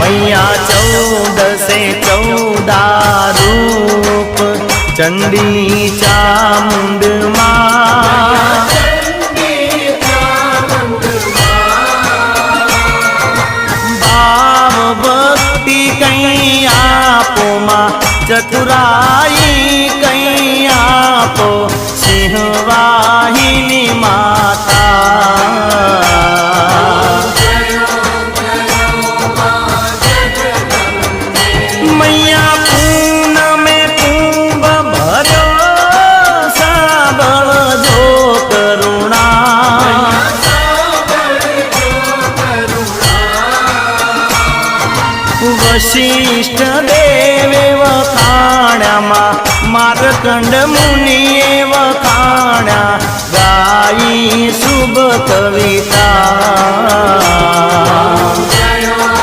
मैया 14 रूप चंडी चामुंड मां भाव भक्ति कहीं आपो मां चतुराई कहीं आपो सिंहवाहिनी माता मैया पून में कुंभ भरो साबल जो करुणा वशिष्ठ देवे वखाण्या मार्कंड मुनिए वखाण्या गाई शुभ कविता।